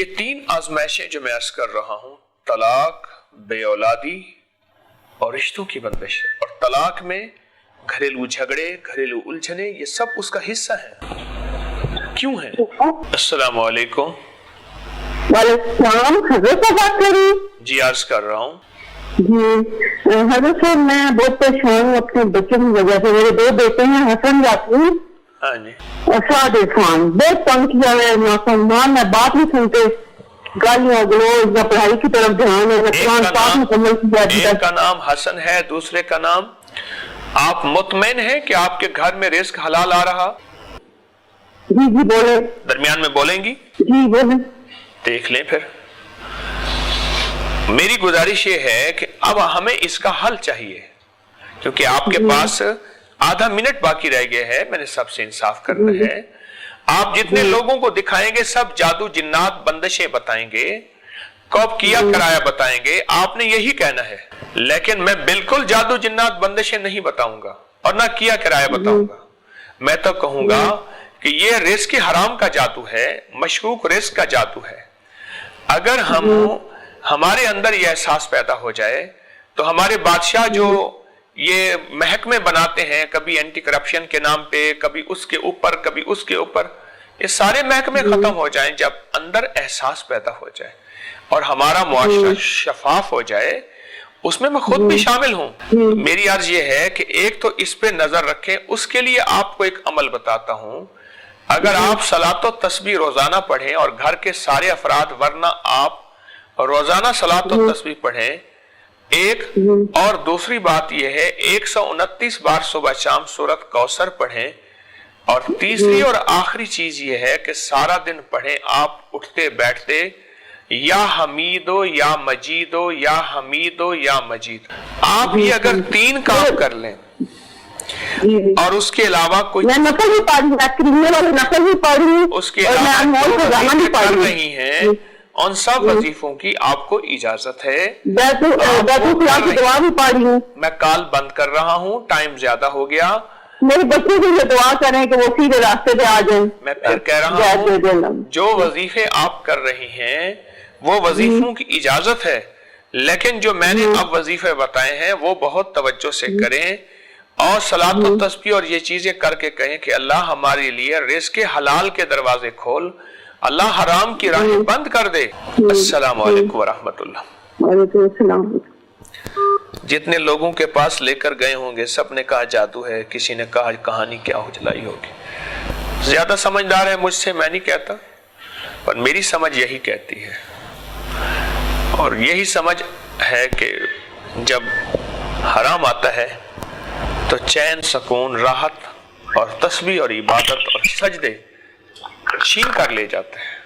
یہ تین آزمائشیں جو میں عرض کر رہا ہوں، طلاق، بے اولادی اور رشتوں کی بندش، اور طلاق میں گھریلو جھگڑے، گھریلو الجھنیں، یہ سب اس کا حصہ ہیں۔ کیوں ہے؟ السلام علیکم۔ وعلیکم السلام۔ حضرت سے بات کر رہی؟ جی عرض کر رہا ہوں۔ جی حضرت صاحب، میں بہت پریشان ہوں اپنے بچوں کی وجہ سے۔ میرے دو بیٹے ہیں، حسن یاسین ہاں جی، اور سعد عرفان۔ بہت تنگ کیا ہے، نافرمان، میں بات نہیں سنتے، گالیاں گلوز، نہ پڑھائی کی طرف دھیان ہے، نہ قرآن پاک مکمل کیا۔ ایک کا نام حسن ہے، دوسرے کا نام۔ آپ مطمئن ہیں کہ آپ کے گھر میں رزق حلال آ رہا؟ جی جی بولے۔ درمیان میں بولیں گی؟ جی بولے۔ دیکھ لیں پھر۔ میری گزارش یہ ہے کہ اب ہمیں اس کا حل چاہیے، کیونکہ آپ کے پاس آدھا منٹ باقی رہ گیا ہے۔ میں نے سب سے انصاف کرنا ہے۔ آپ جتنے لوگوں کو دکھائیں گے سب جادو جنات بندشیں بتائیں گے، کب کیا کرایا بتائیں گے، آپ نے یہی کہنا ہے۔ لیکن میں بالکل جادو جنات بندشیں نہیں بتاؤں گا اور نہ کیا کرایا بتاؤں گا۔ میں تو کہوں گا کہ یہ رزق حرام کا جادو ہے، مشکوک رزق کا جادو ہے۔ اگر ہمارے اندر یہ احساس پیدا ہو جائے تو ہمارے بادشاہ جو یہ محکمے بناتے ہیں، کبھی اینٹی کرپشن کے نام پہ، کبھی اس کے اوپر، کبھی اس کے اوپر، یہ سارے محکمے ختم ہو جائیں جب اندر احساس پیدا ہو جائے اور ہمارا معاشرہ شفاف ہو جائے۔ اس میں خود بھی شامل ہوں۔ میری عرض یہ ہے کہ ایک تو اس پہ نظر رکھیں۔ اس کے لیے آپ کو ایک عمل بتاتا ہوں۔ اگر آپ صلاۃ و تسبیح روزانہ پڑھیں اور گھر کے سارے افراد، ورنہ آپ روزانہ صلاۃ و تسبیح پڑھیں ایک، اور دوسری بات یہ ہے 129 بار صبح شام سورۃ کوثر پڑھیں، اور تیسری اور آخری چیز یہ ہے کہ سارا دن پڑھیں آپ اٹھتے بیٹھتے یا حمیدو یا مجیدو یا حمیدو یا مجید۔ آپ یہ اگر 3 کام کر لیں اور اس کے علاوہ کوئی میں نقل بھی پڑھ رہی ہوں، اس کے علاوہ کر رہی ہیں، ان سب وظیفوں کی آپ کو اجازت ہے۔ دعا بھی پڑھ رہی ہوں۔ میں کال بند کر رہا ہوں، ٹائم زیادہ ہو گیا۔ میرے بچوں کے لیے دعا کریں کہ وہ سیدھے راستے پہ آ جائیں۔ میں پھر کہہ رہا ہوں، جو وظیفے آپ کر رہی ہیں وہ وظیفوں کی اجازت ہے، لیکن جو میں نے اب وظیفے بتائے ہیں وہ بہت توجہ سے کریں، اور صلاۃ و تسبیح اور یہ چیزیں کر کے کہیں کہ اللہ ہمارے لیے رزق حلال کے دروازے کھول، اللہ حرام کی راہیں بند کر دے۔ السلام علیکم ورحمۃ اللہ۔ وعلیکم السلام۔ جتنے لوگوں کے پاس لے کر گئے ہوں گے سب نے کہا جادو ہے، کسی نے کہا کہانی کیا ہو جلائی ہوگی۔ زیادہ سمجھدار ہے مجھ سے، میں نہیں کہتا، پر میری سمجھ یہی کہتی ہے، اور یہی سمجھ ہے کہ جب حرام آتا ہے تو چین، سکون، راحت اور تسبیح اور عبادت اور سجدے چھین کر لے جاتے ہیں۔